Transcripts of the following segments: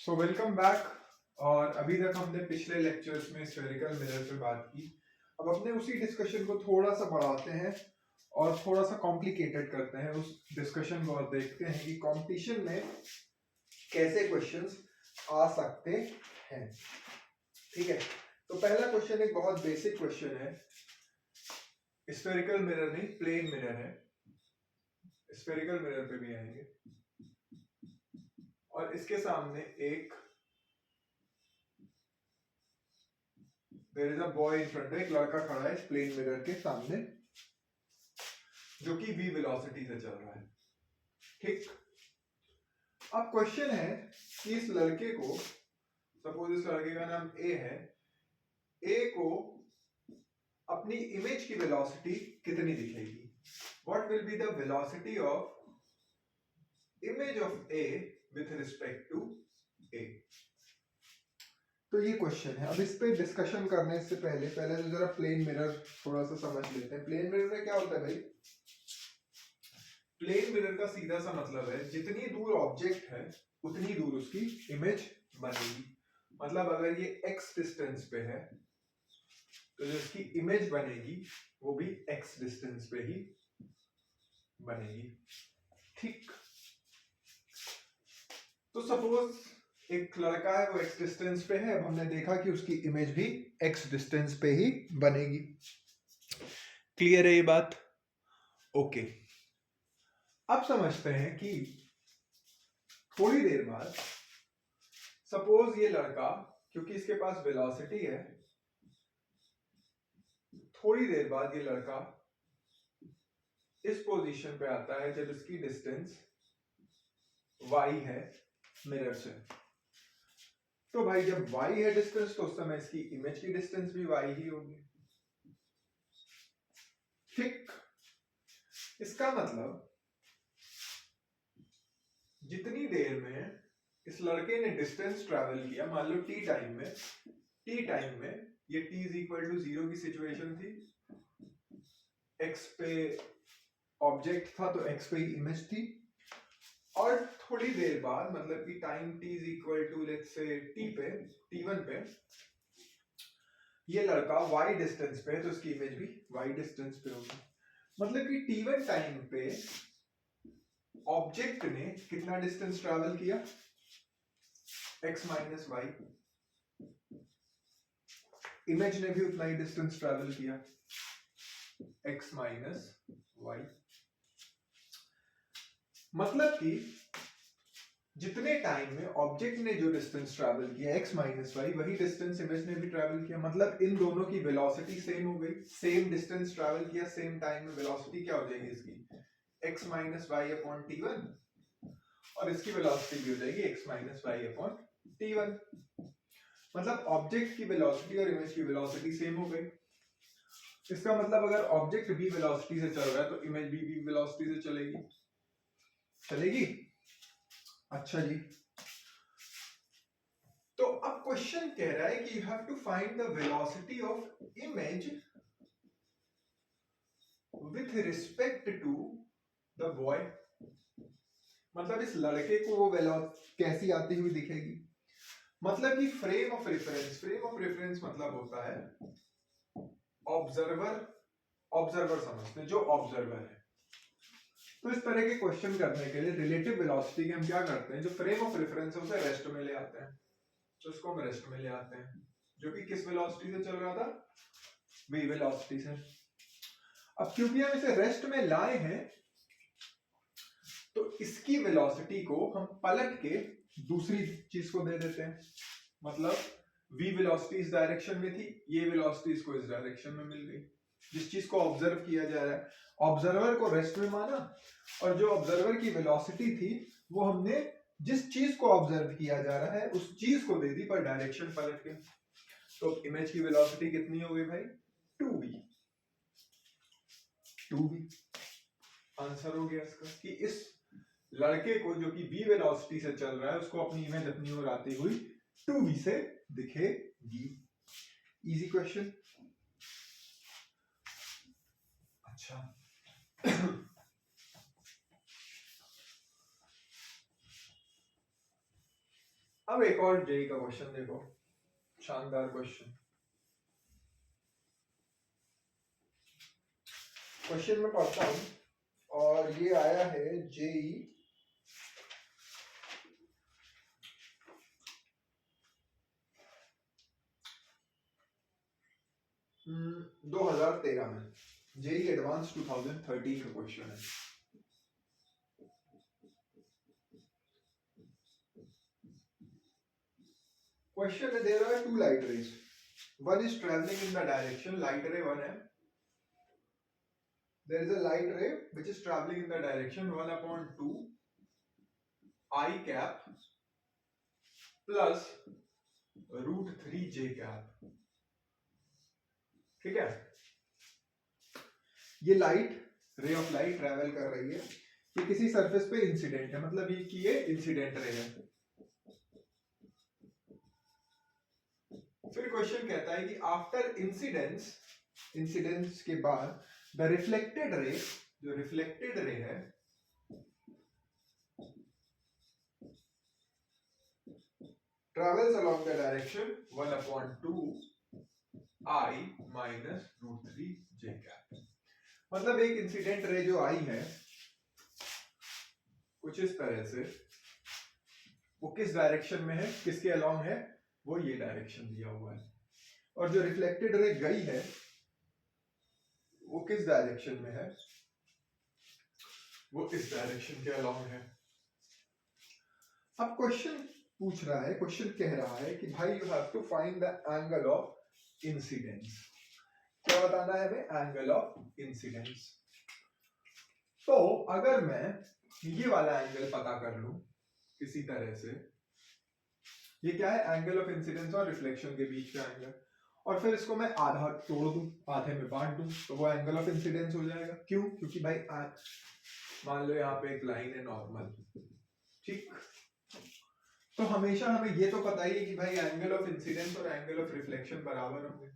So welcome back. और अभी तक हमने पिछले लेक्चर्स में स्फेरिकल मिरर पे बात की। अब अपने उसी डिस्कशन को थोड़ा सा बढ़ाते हैं और थोड़ा सा कॉम्प्लिकेटेड करते हैं उस डिस्कशन को और देखते हैं कि कंपटीशन में कैसे क्वेश्चंस आ सकते हैं। ठीक है, तो पहला क्वेश्चन एक बहुत बेसिक क्वेश्चन है। स्फेरिकल मिरर नहीं, प्लेन मिरर है। स्फेरिकल मिरर पे भी आएंगे और इसके सामने एक there is a boy in front, एक लड़का खड़ा है इस प्लेन मिरर के सामने जो कि v वेलोसिटी से चल रहा है। ठीक, अब क्वेश्चन है कि इस लड़के को, सपोज इस लड़के का नाम a है, a को अपनी इमेज की वेलोसिटी कितनी दिखेगी? What will be the velocity of image of a with respect to a? तो ये क्वेश्चन है। अब इस पे डिस्कशन करने से पहले तो जरा प्लेन मिरर थोड़ा सा समझ लेते हैं। प्लेन मिरर में क्या होता है भाई? प्लेन मिरर का सीधा सा मतलब है जितनी दूर ऑब्जेक्ट है उतनी दूर उसकी इमेज बनेगी। मतलब अगर ये x डिस्टेंस पे है तो जो इसकी इमेज बनेगी वो भी x डिस्टेंस पे ही बनेगी। ठीक, तो सपोज एक लड़का है, वो x डिस्टेंस पे है। अब हमने देखा कि उसकी इमेज भी x डिस्टेंस पे ही बनेगी। क्लियर है ये बात? ओके, अब समझते हैं कि थोड़ी देर बाद सपोज ये लड़का, क्योंकि इसके पास वेलोसिटी है, थोड़ी देर बाद ये लड़का इस पोजीशन पे आता है जब इसकी डिस्टेंस y है मिरर से। तो भाई जब y है डिस्टेंस तो उस समय इसकी इमेज की डिस्टेंस भी y ही होगी। ठीक, इसका मतलब जितनी देर में इस लड़के ने डिस्टेंस ट्रैवल किया, मान लो t टाइम में ये t इज इक्वल टू 0 की सिचुएशन थी, x पे ऑब्जेक्ट था तो x पे ही इमेज थी, और थोड़ी देर बाद मतलब कि time t is equal to let's say t पे, t1 पे ये लड़का y डिस्टेंस पे है तो इसकी इमेज भी y डिस्टेंस पे होगी। मतलब कि t1 टाइम पे ऑब्जेक्ट ने कितना डिस्टेंस ट्रैवल किया? x minus y. इमेज ने भी उतना ही डिस्टेंस ट्रैवल किया, x माइनस वाई। मतलब कि जितने टाइम में ऑब्जेक्ट ने जो डिस्टेंस ट्रैवल किया x माइनस वाई, वही डिस्टेंस इमेज ने भी ट्रैवल किया। मतलब इन दोनों की वेलोसिटी सेम हो गई। सेम डिस्टेंस ट्रैवल किया, सेम टाइम में, वेलोसिटी क्या हो जाएगी इसकी? x minus Y upon t1, और इसकी वेलोसिटी भी हो जाएगी x minus Y upon t1। मतलब ऑब्जेक्ट की वेलोसिटी और इमेज की वेलोसिटी सेम हो गई। इसका मतलब अगर ऑब्जेक्ट v वेलोसिटी से चल रहा है तो इमेज भी v वेलोसिटी से चलेगी। अच्छा जी, तो अब क्वेश्चन कह रहा है कि you have to find the velocity of image with respect to the boy. मतलब इस लड़के को वो वेलोसिटी कैसी आती हुई दिखेगी? मतलब कि फ्रेम ऑफ रेफरेंस मतलब होता है ऑब्जर्वर समझते हैं, जो ऑब्जर्वर है। तो इस तरह के क्वेश्चन करने के लिए रिलेटिव वेलोसिटी के हम क्या करते हैं, जो फ्रेम ऑफ रेफरेंस है उसे रेस्ट में ले आते हैं। तो इसको हम रेस्ट में ले आते हैं, जो कि किस वेलोसिटी से चल रहा था? v वेलोसिटी से। अब क्योंकि हम इसे रेस्ट में लाए हैं तो इसकी वेलोसिटी को हम पलट के दूसरी चीज को दे देते हैं। मतलब v वेलोसिटी इस डायरेक्शन में थी, ये वेलोसिटी इसको इस डायरेक्शन में मिल गई। जिस चीज को ऑब्जर्व किया जा रहा है, ऑब्जर्वर को रेस्ट में माना, और जो ऑब्जर्वर की वेलोसिटी थी वो हमने जिस चीज को ऑब्जर्व किया जा रहा है उस चीज को दे दी, पर डायरेक्शन पलट के। तो इमेज की वेलोसिटी कितनी हो गई भाई? 2v। आंसर हो गया इसका कि इस लड़के को जो कि v वेलोसिटी से चल रहा है उसको अपनी इमेज अपनी ओर आती हुई 2v से दिखेगी। Easy question. अच्छा अब एक और जेई का क्वेश्चन देखो, शानदार क्वेश्चन। क्वेश्चन में पढ़ता हूं और ये आया है जेई 2013 में, जेई एडवांस 2013 का क्वेश्चन है। क्वेश्चन दे रहा है two light rays, one is travelling in the direction, light ray one है, there is a light ray which is traveling in the direction 1/2 I cap plus √3 j cap। ठीक है, ये light ray of light travel कर रही है, ये किसी surface पे इंसिडेंट है, मतलब ये कि ये इंसिडेंट रे है। फिर क्वेश्चन कहता है कि आफ्टर इंसिडेंस के बाद द रिफ्लेक्टेड रे, जो रिफ्लेक्टेड रे है, travels along the direction 1/2 I minus √3 j cap। मतलब एक इंसिडेंट रे जो आई है कुछ इस तरह से, वो किस डायरेक्शन में है, किसके अलोंग है, वो ये डायरेक्शन दिया हुआ है, और जो रिफ्लेक्टेड रे गई है वो किस डायरेक्शन में है, वो इस डायरेक्शन के अलोंग है। अब क्वेश्चन पूछ रहा है, क्वेश्चन कह रहा है कि भाई you have to find the angle of incidence. क्या बताना है हमें? Angle of incidence. तो अगर मैं ये वाला एंगल पता कर लूं किसी तरह से, ये क्या है? एंगल ऑफ इंसिडेंस और रिफ्लेक्शन के बीच का एंगल, और फिर इसको मैं आधा तोड़ दूं, आधे में बांट दूं, तो वो एंगल ऑफ इंसिडेंस हो जाएगा। क्यों? क्योंकि भाई मान लो यहाँ पे एक लाइन है नॉर्मल, ठीक, तो हमेशा हमें ये तो पता ही है कि भाई एंगल ऑफ इंसिडेंस और एंगल ऑफ रिफ्लेक्शन बराबर होंगे।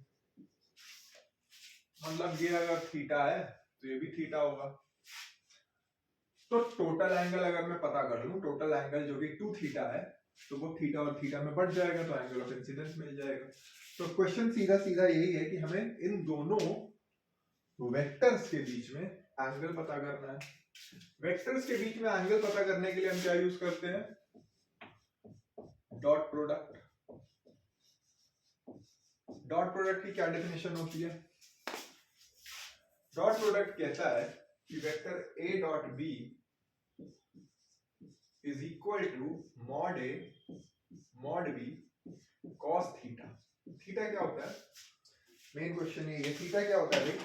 मतलब ये अगर थीटा है तो ये भी थीटा होगा। तो टोटल एंगल अगर मैं पता कर लूं, टोटल एंगल जो कि 2 थीटा है, तो वो थीटा और थीटा में बढ़ जाएगा, तो एंगल ऑफ इंसिडेंस मिल जाएगा। तो क्वेश्चन सीधा सीधा यही है कि हमें इन दोनों वेक्टर्स के बीच में एंगल पता करना है। वेक्टर्स के बीच में एंगल पता करने के लिए हम क्या यूज करते हैं? Dot product. डॉट प्रोडक्ट की क्या डेफिनेशन होती है? डॉट प्रोडक्ट कहता है कि vector a dot b is equal to mod a mod b cos theta. Theta क्या होता है? मेन क्वेश्चन ये है, थीटा क्या होता है?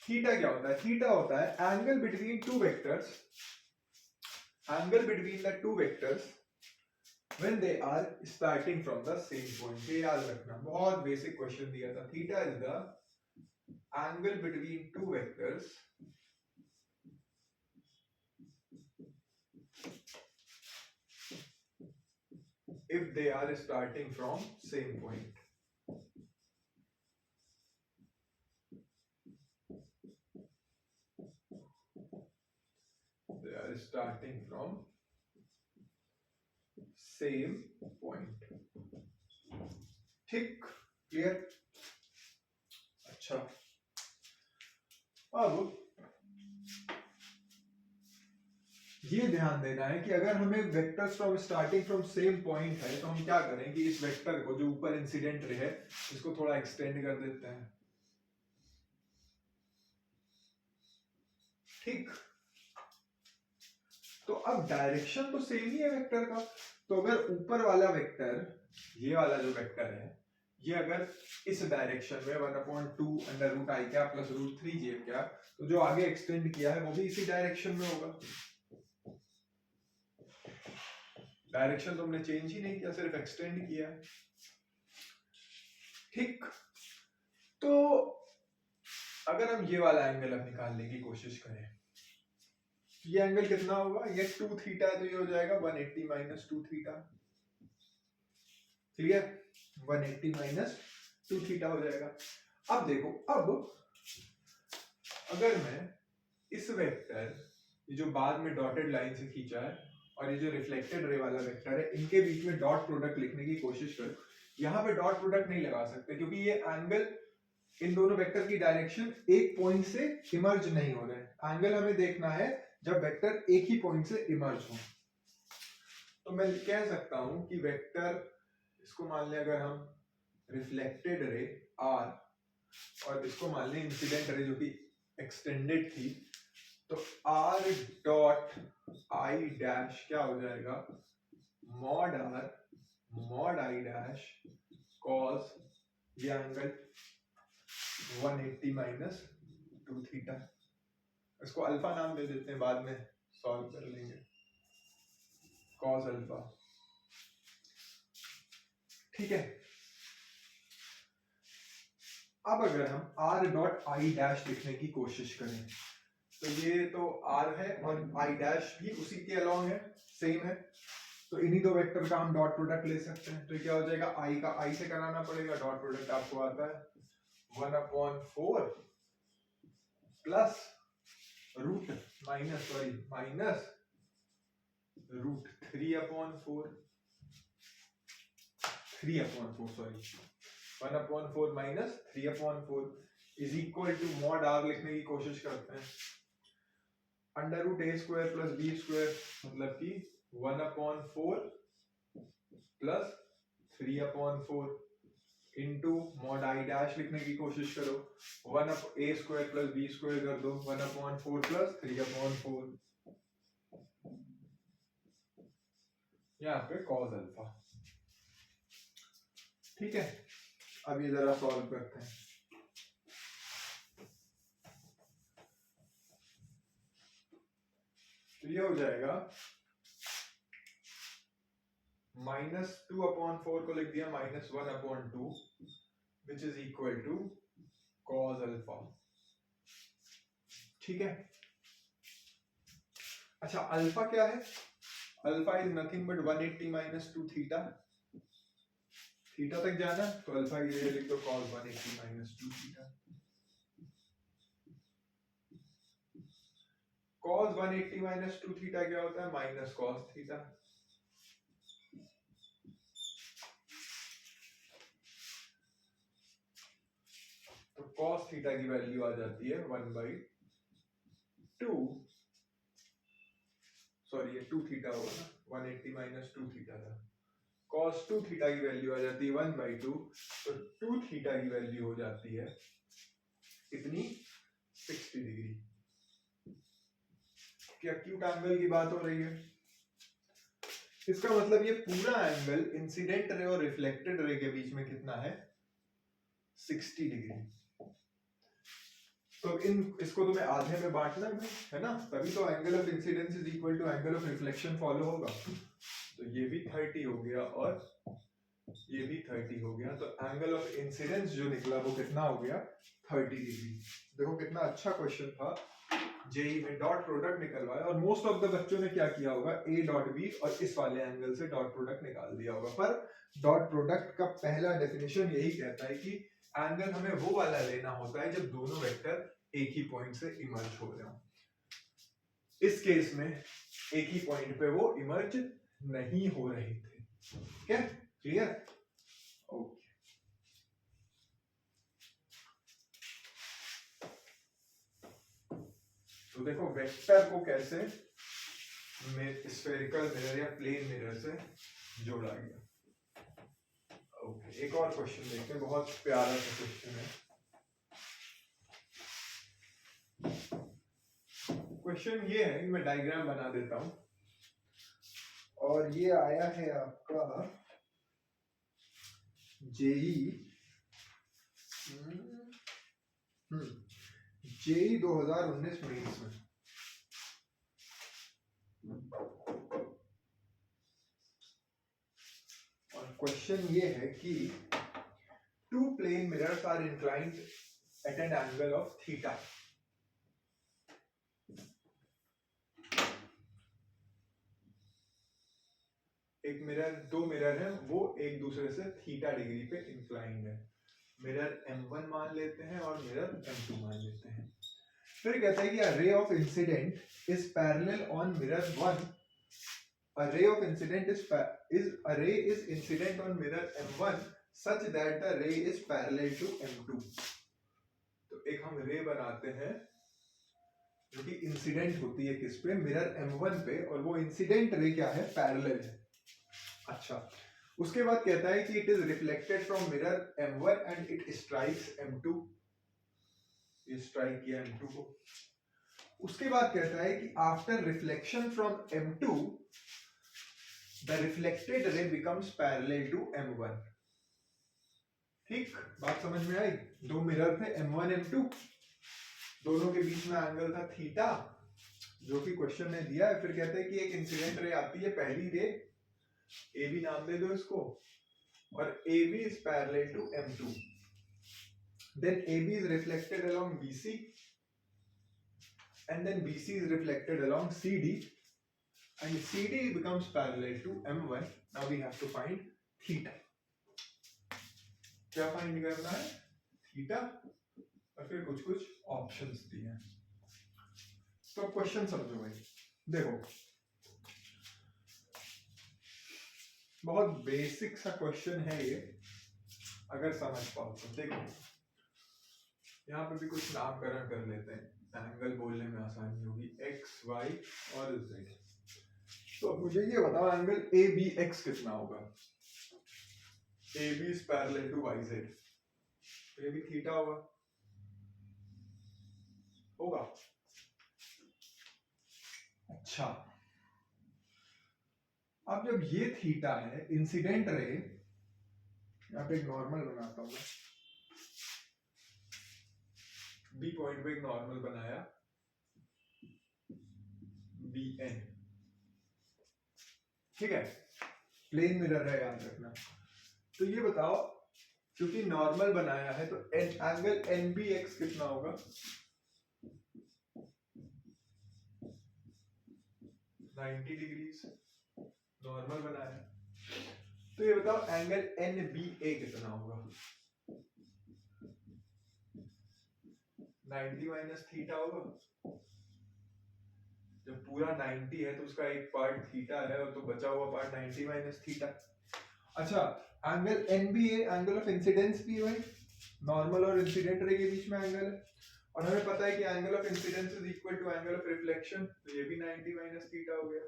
थीटा क्या होता है? थीटा होता है angle between two vectors, angle between the two vectors when they are starting from the same point। ये याद रखना, बहुत बेसिक क्वेश्चन दिया था। Theta is the angle between two vectors if they are starting from same point। they are starting from same point। ठीक, clear? अच्छा, अब ये ध्यान देना है कि अगर हमें vectors from starting from same point है, तो हम क्या करें कि इस वेक्टर को जो ऊपर इंसिडेंट रे है, इसको थोड़ा एक्सटेंड कर देते हैं। ठीक, तो अब डायरेक्शन तो सेम ही है वेक्टर का, तो अगर ऊपर वाला वेक्टर, ये वाला जो वेक्टर है, ये अगर इस डायरेक्शन में 1/2 under root i cap plus √3 j cap, तो जो आगे एक्सटेंड किया है वो भी इसी डायरेक्शन में होगा। डायरेक्शन तो हमने चेंज ही नहीं किया, सिर्फ एक्सटेंड किया। ठीक, तो अगर हम ये वाला एंगल अब निकालने की कोशिश करें, ये एंगल कितना होगा? ये 2 थीटा है, तो ये हो जाएगा 180 minus 2 theta. Clear? 180 minus 2 theta हो जाएगा। अब देखो, अब अगर मैं इस वेक्टर, ये जो बाद में डॉटेड लाइन से खींचा है, और ये जो रिफ्लेक्टेड रे वाला वेक्टर है, इनके बीच में डॉट प्रोडक्ट लिखने की कोशिश करो। यहाँ पे डॉट प्रोडक्ट नहीं लगा सकते क्योंकि ये एंगल, इन दोनों वेक्टर की डायरेक्शन एक पॉइंट से इमर्ज नहीं हो रहे हैं। एंगल हमें देखना है जब वेक्टर एक ही पॉइंट से इमर्ज हो। तो मैं कह सकता हूं कि वेक्टर, इसको मान लें अगर हम रिफ्लेक्टेड रे आर, और इसको मान लें इंसिडेंट रे जो कि एक्सटेंडेड थी, तो आर डॉट आई डैश क्या हो जाएगा, mod r mod i dash cos ये एंगल 180 माइनस 2 थीटा। इसको अल्फा नाम दे देते हैं, बाद में सॉल्व कर लेंगे, कॉस अल्फा। ठीक है, अब अगर हम आर डॉट आई डैश लिखने की कोशिश करें, तो ये तो आर है और आई डैश भी उसी के अलॉन्ग है, सेम है, तो इन्हीं दो वेक्टर का हम डॉट प्रोडक्ट ले सकते हैं। तो क्या हो जाएगा, आई का आई से कराना पड़ेगा, डॉट प्रोडक्ट आपको आता है 1/4 plus root minus root 3/4 1/4 minus 3/4 is equal to mod r लिखने की कोशिश करते हैं, under root a square plus b square, मतलब कि 1/4 plus 3/4 into mod i dash लिखने की कोशिश करो, 1/a square plus b square कर दो, 1/4 प्लस 3/4, यहाँ पे कॉस अल्फा। ठीक है, अब ये जरा सॉल्व करते हैं। तो ये हो जाएगा -2/4 को लिख दिया -1/2 which is equal to cos alpha. ठीक है, अच्छा अल्फा क्या है, alpha is nothing but 180 minus 2 theta, theta तक जाना, तो अल्फा ये लिख दो cos 180 minus 2 theta. cos 180 minus 2 theta क्या होता है, माइनस cos थीटा। तो cos थीटा की वैल्यू आ जाती है 1/2, सॉरी ये 2 थीटा होगा ना, 180 माइनस 2 थीटा था, cos 2 थीटा की वैल्यू आ जाती है 1/2, तो 2 थीटा की वैल्यू हो जाती है कितनी, 60 डिग्री। क्या एक्यूट एंगल की बात हो रही है, इसका मतलब ये पूरा एंगल इंसिडेंट रे और रिफ्लेक्टेड रे के बीच में कितना है, 60 डिग्री। तो इसको तुम्हें आधे में बांटना है ना, तभी तो angle of incidence is equal to angle of reflection follow होगा। तो ये भी 30 हो गया और ये भी 30 हो गया, तो एंगल ऑफ इंसिडेंस जो निकला वो कितना हो गया, 30 डिग्री। देखो कितना अच्छा क्वेश्चन था, जेई में डॉट प्रोडक्ट निकलवाया, और मोस्ट ऑफ द बच्चों ने क्या किया होगा, ए डॉट बी और इस वाले एंगल से डॉट प्रोडक्ट निकाल दिया होगा। पर डॉट प्रोडक्ट का पहला डेफिनेशन यही कहता है कि एंगल हमें वो वाला लेना होता है जब दोनों वेक्टर एक ही पॉइंट से इमर्ज हो रहे हो। इस केस में एक ही पॉइंट पे वो इमर्ज नहीं हो रहे थे। क्या क्लियर, ओके। तो देखो वेक्टर को कैसे स्फेरिकल मिरर या प्लेन मिरर से जोड़ा गया। ओके, एक और क्वेश्चन देखते हैं, बहुत प्यारा सा क्वेश्चन है। क्वेश्चन ये है, मैं डायग्राम बना देता हूं, और ये आया है आपका जेई 2019 मेंस में। और क्वेश्चन ये है कि two plane mirrors are inclined at an angle of theta. एक मिरर, दो मिरर है, वो एक दूसरे से थीटा डिग्री पे इंक्लाइंड है। मिरर M1 मान लेते हैं और मिरर M2 मान लेते हैं। फिर कहता है कि a ray of incident is parallel on mirror 1 a ray of incident a ray is incident on mirror M1 such that the ray is parallel to M2. तो एक हम रे बनाते हैं जो कि इंसिडेंट होती है किस पे, मिरर M1 पे, और वो इंसिडेंट रे क्या है, पैरेलल है. अच्छा, उसके बाद कहता है कि it is reflected from mirror M1 and it strikes M2. ये स्ट्राइक किया M2 को. उसके बाद कहता है कि after reflection from M2 the reflected ray becomes parallel to M1. ठीक, बात समझ में आई. दो मिरर थे M1 M2, दोनों के बीच में एंगल था थीटा जो कि क्वेश्चन में दिया है. फिर कहते हैं कि एक इंसिडेंट रे आती है, पहली रे ए बी नाम दे दो इसको, और A B is parallel to M2. Then A B is reflected along BC and then BC is reflected along CD and CD becomes parallel to M1. Now we have to find theta. क्या find करना है, theta, और फिर कुछ कुछ options दिए हैं. तो क्वेश्चन समझो भाई. देखो बहुत बेसिक सा क्वेश्चन है ये, अगर समझ पाओ तो. देखो यहाँ पे भी कुछ नामकरण कर लेते हैं, एंगल बोलने में आसानी होगी. एक्स वाई और जेड. तो मुझे ये बताओ एंगल ए बी एक्स कितना होगा. A B is parallel to Y Z, तो ये भी थीटा होगा. अच्छा, अब जब ये थीटा है, इंसिडेंट रे, यहाँ पे एक नॉर्मल बनाता हूं मैं. बी पॉइंट पे एक नॉर्मल बनाया, BN. ठीक है, प्लेन मिरर है, याद रखना. तो ये बताओ, क्योंकि नॉर्मल बनाया है तो एंगल NBX कितना होगा. 90 डिग्रीज. नॉर्मल बनाया, तो ये बताओ एंगल NBA कितना होगा. 90 माइनस थीटा होगा. जब पूरा 90 है तो उसका एक पार्ट थीटा है, और तो बचा हुआ पार्ट 90 माइनस थीटा. अच्छा, angle NBA angle of incidence भी है, नॉर्मल और इंसिडेंट रे के बीच में एंगल है, और हमें पता है कि angle of incidence is equal to angle of reflection, तो ये भी 90 माइनस थीटा हो गया.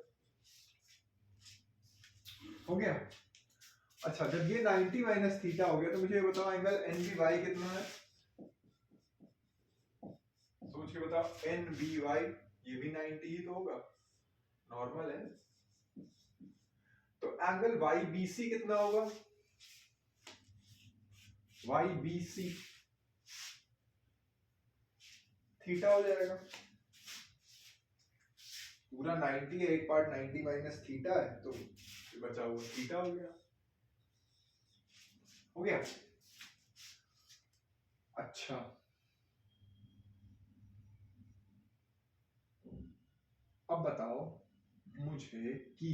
हो गया. अच्छा, जब ये 90 माइनस थीटा हो गया तो मुझे ये बताओ एंगल NBY कितना है. सोच के बताओ, NBY ये भी 90 ही तो होगा, नॉर्मल है. तो एंगल YBC कितना होगा. YBC थीटा हो जाएगा. पूरा 90 है, एक पार्ट 90 माइनस थीटा है, तो बचा हुआ थीटा हो गया. हो गया. अच्छा, अब बताओ मुझे कि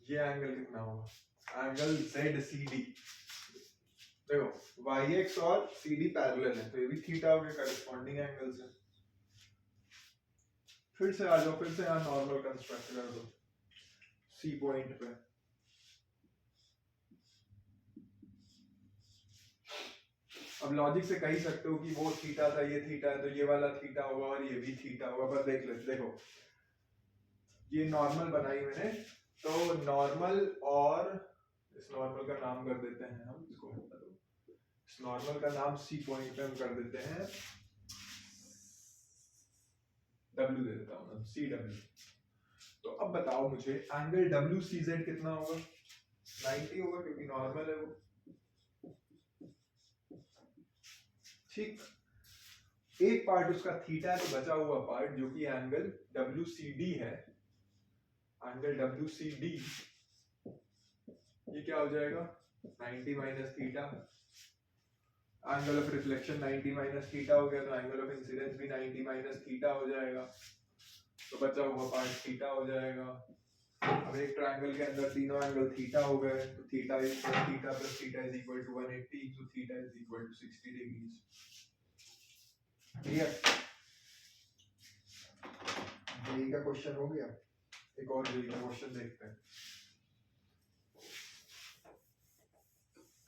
ये एंगल कितना होगा. Angle ZCD. देखो YX और CD पैरेलल है, तो ये भी थीटा हो गया, करस्पॉन्डिंग एंगल्स है. फिर से आ जाओ, फिर से यहाँ नॉर्मल कंस्ट्रक्ट कर दो C पॉइंट पे. अब लॉजिक से कह ही सकते हो कि वो थीटा था, ये थीटा है, तो ये वाला थीटा होगा और ये भी थीटा होगा. पर देख लेते, देखो ये नॉर्मल बनाई मैंने, तो नॉर्मल और इस नॉर्मल का नाम कर देते हैं हम, इसको इस नॉर्मल का नाम C पॉइंट पे हम कर देते हैं W, दे देता हूँ CW. तो अब बताओ मुझे एंगल WCZ कितना होगा. 90 होगा, क्योंकि नॉर्मल है वो. ठीक, एक पार्ट उसका थीटा है, तो बचा हुआ पार्ट जो कि एंगल WCD है, एंगल WCD ये क्या हो जाएगा, 90 minus theta. Angle of reflection 90 minus theta हो गया, तो एंगल ऑफ इंसिडेंस भी 90 माइनस थीटा हो जाएगा, तो बचा हुआ पार्ट थीटा हो जाएगा. अब एक ट्रायंगल के अंदर तीनों एंगल थीटा हो गए, तो theta is theta plus theta is equal to 180, so theta is equal to 60 degrees. Clear. JEE का क्वेश्चन हो गया। एक और जेई का क्वेश्चन देखते हैं।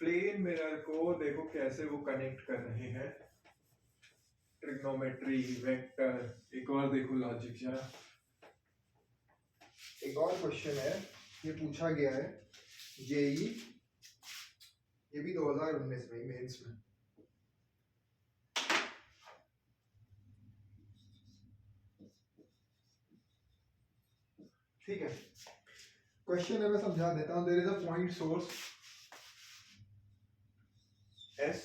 प्लेन मिरर को देखो कैसे वो कनेक्ट कर रहे हैं, ट्रिग्नोमेट्री, वेक्टर। एक और देखो लॉजिक जरा, एक और क्वेश्चन है, ये पूछा गया है जेई, ये भी 2019 में मेंस में। ठीक है, क्वेश्चन है, मैं समझा देता हूं। There is a point source S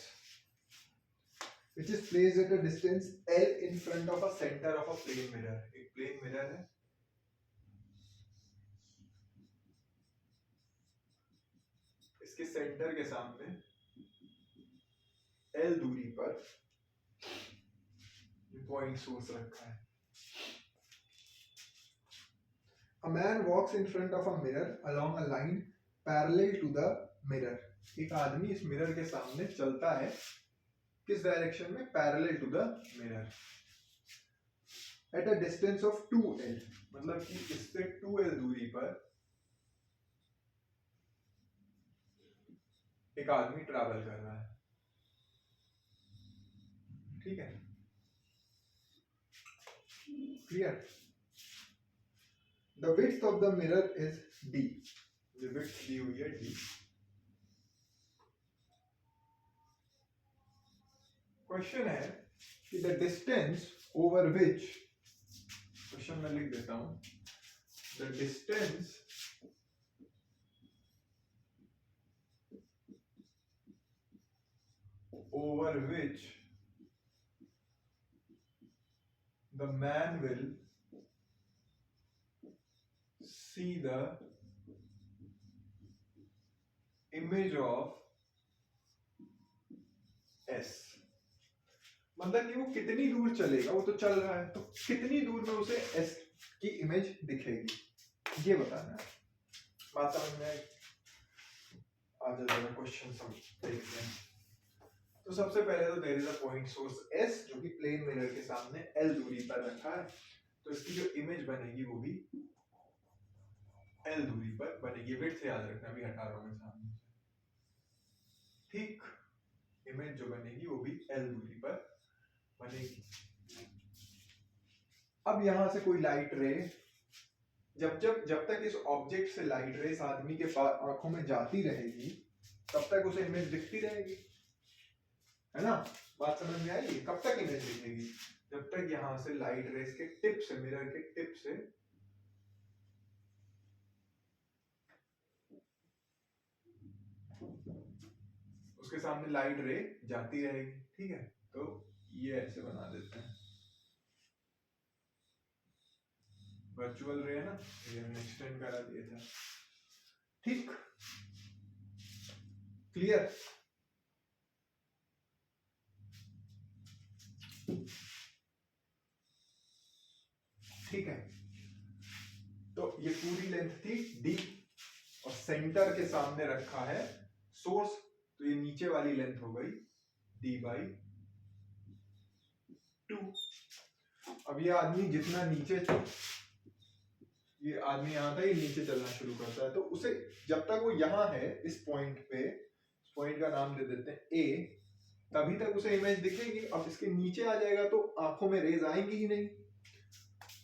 which is placed at a distance L in front of a center of a plane mirror। एक प्लेन मिरर है, इसके सेंटर के सामने L दूरी पर पॉइंट सोर्स रखा है। A man walks in front of a mirror along a line parallel to the mirror। एक आदमी इस मिरर के सामने चलता है, किस डायरेक्शन में? Parallel to the mirror, at a distance of 2L, मतलब कि इससे 2L दूरी पर एक आदमी ट्रैवल कर रहा है। ठीक है, clear? The width of the mirror is D, ये विड्थ दी हुई है D। क्वेश्चन है कि the distance over which, question में लिख देता हूं, the distance over which the man will see the image of S। मतलब कि वो कितनी दूर चलेगा, वो तो चल रहा है, तो कितनी दूर में उसे S की इमेज दिखेगी, ये बताना है। बात समझ में आई? आज जरा क्वेश्चन सब देखते हैं। तो सबसे पहले तो there is a point source S जो कि प्लेन मिरर के सामने L दूरी पर रखा है, तो इसकी जो इमेज बनेगी वो भी L दूरी पर बनेगी। विड्थ याद रखना, भी हटा रहा हूं मैं सामने। ठीक, इमेज जो बनेगी वो भी L दूरी पर बनेगी। अब यहां से कोई लाइट रे, जब तक इस ऑब्जेक्ट से लाइट रे इस आदमी के पास आंखों में जाती रहेगी, तब तक उसे इमेज दिखती रहेगी, है ना? बात समझ में आई? कब तक इमेज दिखेगी? जब तक यहां से लाइट रेस के टिप से, मिरर के टिप से उसके सामने लाइट रे जाती रहेगी। ठीक है, तो ये ऐसे बना देते हैं, वर्चुअल रे है ना, ये हमने एक्सटेंड करा दिया था। ठीक, क्लियर? ठीक है, तो ये पूरी लेंथ थी D और सेंटर के सामने रखा है सोर्स, तो ये नीचे वाली लेंथ हो गई D/2। अब ये आदमी जितना नीचे, ये आदमी यहाँ था, ये नीचे चलना शुरू करता है, तो उसे जब तक वो यहाँ है इस पॉइंट पे, इस पॉइंट का नाम दे देते हैं A, तभी तक उसे इमेज दिखेगी। अब इसके नीचे आ जाएगा तो आंखों में रेज आएंगी ही नहीं।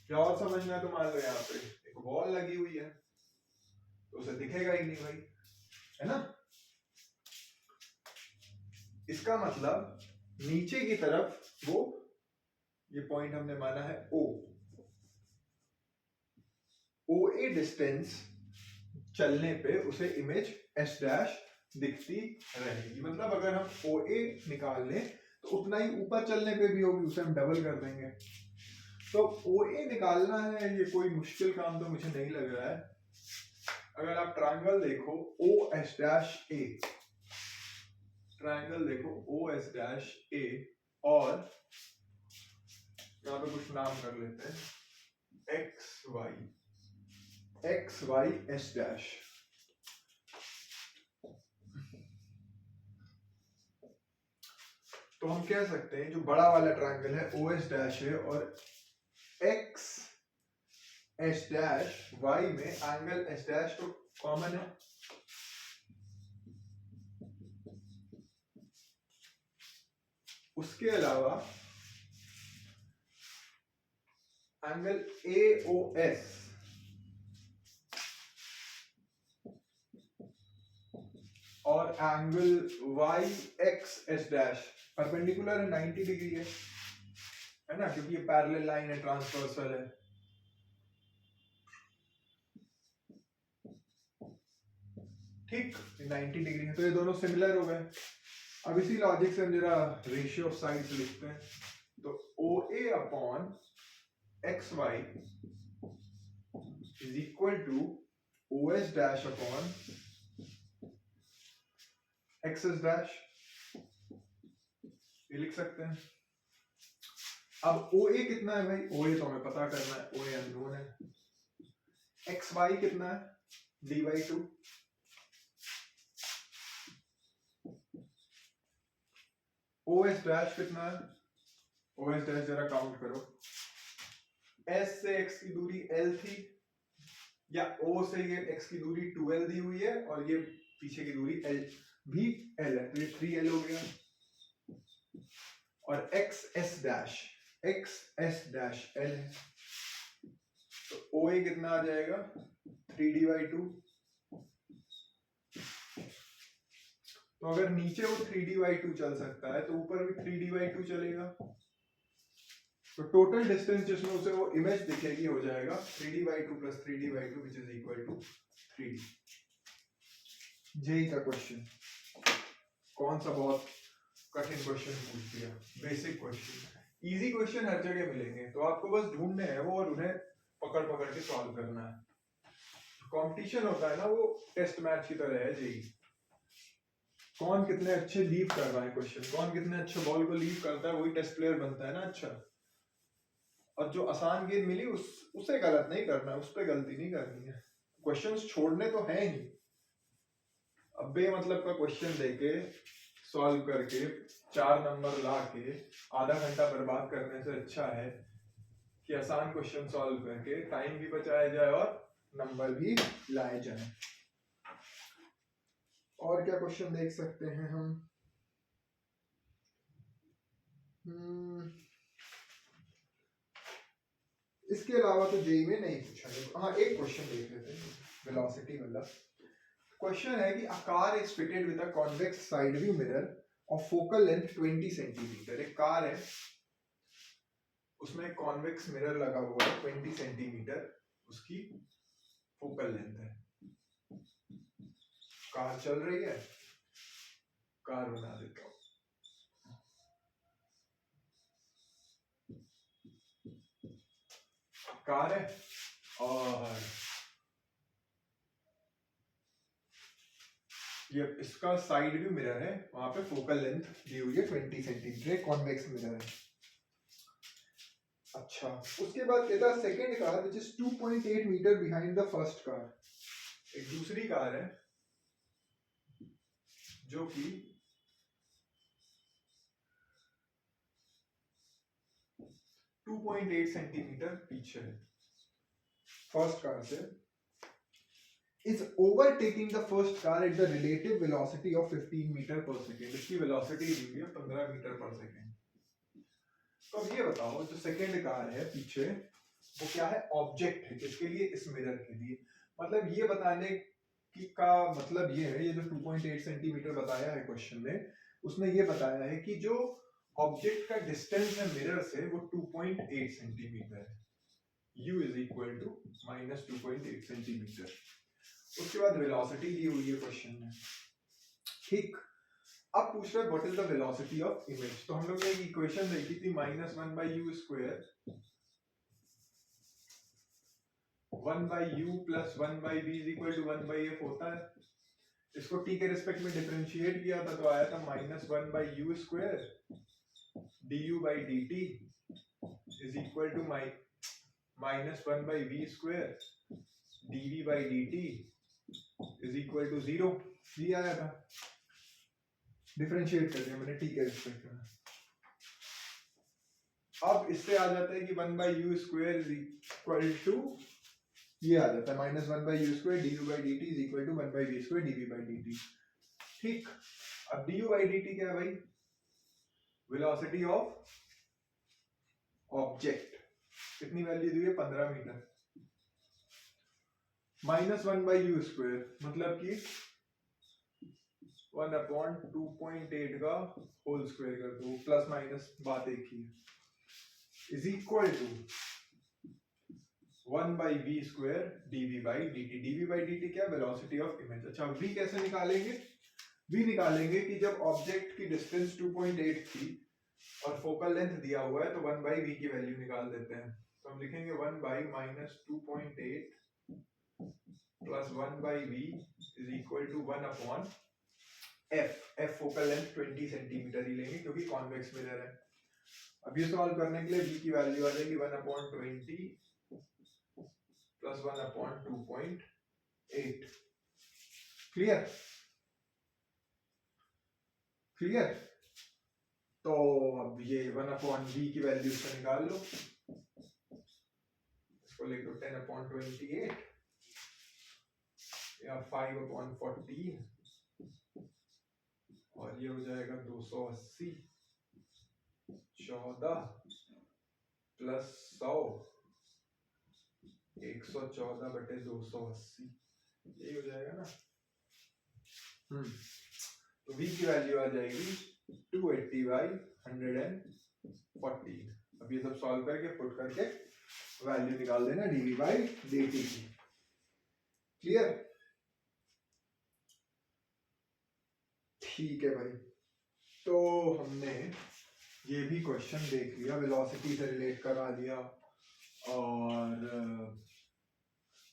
क्या और समझना है तो मान लो यहाँ पे एक वॉल लगी हुई है, तो उसे दिखेगा ही नहीं भाई, है ना? इसका मतलब नीचे की तरफ वो, ये पॉइंट हमने माना है OA डिस्टेंस चलने पे उसे इमेज S डैश दिखती रहेगी। मतलब अगर हम OA निकाल लें तो उतना ही ऊपर चलने पे भी होगी, उसे हम डबल कर देंगे। तो OA निकालना है, ये कोई मुश्किल काम तो मुझे नहीं लग रहा है। अगर आप ट्रायंगल देखो OS डैश A, ट्रायंगल देखो OS डैश A, और यहाँ पे कुछ नाम कर लेते हैं XY S डैश। तो हम कह सकते हैं जो बड़ा वाला ट्रायंगल है OS डैश है और X एच डैश वाई में एंगल एच डैश तो कॉमन है, उसके अलावा एंगल ए ओ एस और angle Y X H dash perpendicular है, 90 डिग्री है ना, क्योंकि ये पैरेलल लाइन है, ट्रांसवर्सल है। ठीक, 90 डिग्री है तो ये दोनों सिमिलर हो गए। अब इसी लॉजिक से हम जरा रेशियो ऑफ साइड्स लिखते हैं, तो O A upon X Y is equal to O S dash upon X S dash, ये लिख सकते हैं। अब ओ ए कितना है भाई, ओ ए तो हमें पता करना है, ओ ए अननोन है। एक्स वाई कितना है, D by two. O S dash कितना है, ओ एस डैश जरा काउंट करो, एस से एक्स की दूरी एल थी, या ओ से ये एक्स की दूरी 2l दी हुई है और ये पीछे की दूरी एल भी एल है, तो ये 3l हो गया। और एक्स एस डैश एल है, तो ओ ए कितना आ जाएगा 3d/2। तो अगर नीचे वो 3d/2 चल सकता है तो ऊपर भी 3d/2 चलेगा, तो टोटल डिस्टेंस जिसमें उसे वो इमेज दिखेगी हो जाएगा 3d/2 plus 3d/2 which is equal to 3d। JEE का क्वेश्चन, कौन सा बहुत कठिन क्वेश्चन पूछ दिया, बेसिक क्वेश्चन। इजी क्वेश्चन हर जगह मिलेंगे, तो आपको बस ढूंढने हैं वो और उन्हें पकड़ पकड़ के सॉल्व करना है। कंपटीशन होता है ना, वो टेस्ट मैच की तरह है जेई। कौन कितने अच्छे लीव कर रहा है क्वेश्चन, कौन कितने अच्छे बॉल को लीव करता है, वही टेस्ट प्लेयर बनता है ना अच्छा। और जो आसान गेंद मिली उसे गलत नहीं करना, उस पर गलती नहीं करनी है। क्वेश्चंस छोड़ने तो हैं ही, अब बेमतलब का क्वेश्चन देके सॉल्व करके 4 नंबर ला के आधा घंटा बर्बाद करने से अच्छा है कि आसान क्वेश्चन सॉल्व करके टाइम भी बचाया जाए और नंबर भी लाए जाए। और क्या क्वेश्चन देख सकते हैं हम, इसके अलावा तो जेई में नहीं पूछा है। हाँ, एक क्वेश्चन देख लेते हैं वेलोसिटी वाला। क्वेश्चन है कि a car is fitted with a convex side view mirror of focal length 20 centimetre. एक कार है, उसमें एक कॉन्वेक्स मिरर लगा हुआ है 20 सेंटीमीटर, उसकी फोकल लेंथ है। कार चल रही है, कार बना देता हूं। कार है और ये इसका साइड व्यू मिरर है, वहां पे फोकल लेंथ दी हुई है 20 सेंटीमीटर, कॉन्वेक्स मिरर है। अच्छा, उसके बाद कहता है second car which is 2.8 metre behind the first car. एक दूसरी कार है जो कि 2.8 सेंटीमीटर पीछे है फर्स्ट कार से, is overtaking the first car at the relative velocity of 15 metre पर सेकेंड। इसकी वेलोसिटी दी हुई है 15 मीटर पर सेकेंड। तो अब ये बताओ, जो सेकेंड कार है पीछे वो क्या है, ऑब्जेक्ट है, किसके लिए, इस मिरर के लिए। मतलब ये बताने की का मतलब ये है, ये जो 2.8 सेंटीमीटर बताया है क्वेश्चन में, उसने ये बताया है कि जो ऑब्जेक्ट का डिस्टेंस है मिरर से वो 2.8 सेंटीमीटर है, u is equal to minus 2.8 centimetre. उसके बाद वेलोसिटी दी हुई है क्वेश्चन में, ठीक। अब पूछ रहा है what is the velocity of image. तो हम लोग ने एक इक्वेशन देखी थी, -1/u square 1/u plus 1/v is equal to 1/f होता है। इसको t के रिस्पेक्ट में डिफरेंशिएट किया था तो आया था -1/u square du/dt is equal to -1/v square dv/dt is equal to 0। ये आया था, डिफरेंशिएट कर दिया मैंने t के रिस्पेक्ट में। अब इससे आ जाता है कि 1/u square is equal to ये आ जाता है minus one by u square d u by D t is equal to one by we square d v by D t. ठीक, अब d u by D T क्या है भाई? Velocity of object. कितनी वैल्यू दी है? 15 metre. Minus one by u square मतलब कि 1/2.8 का होल स्क्वायर कर दो, प्लस माइनस बात एक ही, is equal to 1 by we square DV by D T. DV by D T क्या? Velocity of image. अच्छा, वी कैसे निकालेंगे? वी निकालेंगे कि जब ऑब्जेक्ट की डिस्टेंस 2.8 थी और फोकल लेंथ दिया हुआ है तो 1 बाई वी की वैल्यू निकाल देते हैं। तो हम लिखेंगे 1 by minus 2.8 plus 1 by V is equal to 1 upon F. F focal length 20 centimetre ही लेंगे क्योंकि कॉन्वेक्स मिरर है। अब ये सॉल्व करने के लिए वी की वैल्यू आ जाएगी 1 upon 20 plus 1 upon 2.8। Clear? Clear? तो अब ये 1 अपॉन वी की वैल्यू से निकाल लो, इसको लिख दो 10 अपॉन 28 या 5 अपॉन 14 और ये हो जाएगा 280 14 प्लस 100 114 बटे 280, यही हो जाएगा ना। तो v की वैल्यू आ जाएगी 280 बाई 114। अब ये सब सॉल्व करके पुट करके वैल्यू निकाल देना dv बाई dt की। क्लियर? ठीक है भाई, तो हमने ये भी क्वेश्चन देख लिया, वेलोसिटी से रिलेट करा लिया, और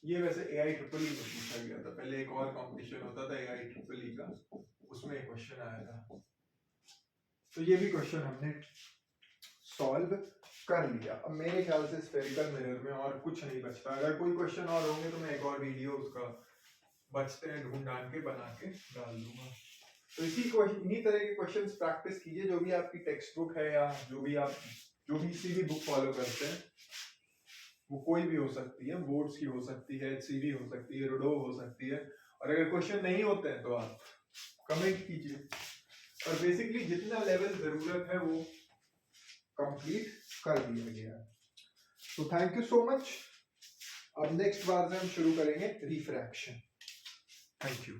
ये वैसे AIEEE में पूछा गया था। पहले एक और कंपटीशन होता था AIEEE का, उसमें एक क्वेश्चन आया था। तो ये भी क्वेश्चन हमने सॉल्व कर लिया। अब मेरे ख्याल से स्फेरिकल मिरर में और कुछ नहीं बचता। अगर कोई क्वेश्चन और होंगे तो मैं एक और वीडियो उसका बचते हैं ढूंढ ढांड के बना के डाल दूंगा। तो इन्हीं तरह के क्वेश्चंस प्रैक्टिस कीजिए, जो भी आपकी टेक्स्ट बुक है या जो भी किसी भी बुक फॉलो करते हैं, वो कोई भी हो सकती है, बोर्ड्स की हो सकती है, HCV हो सकती है, रूडो हो सकती है। और अगर क्वेश्चन नहीं होते हैं तो आप कमेंट कीजिए, और बेसिकली जितना लेवल जरूरत है वो कंप्लीट कर दिया गया है। तो थैंक यू सो मच। अब नेक्स्ट बार से हम शुरू करेंगे रिफ्रैक्शन। Thank you.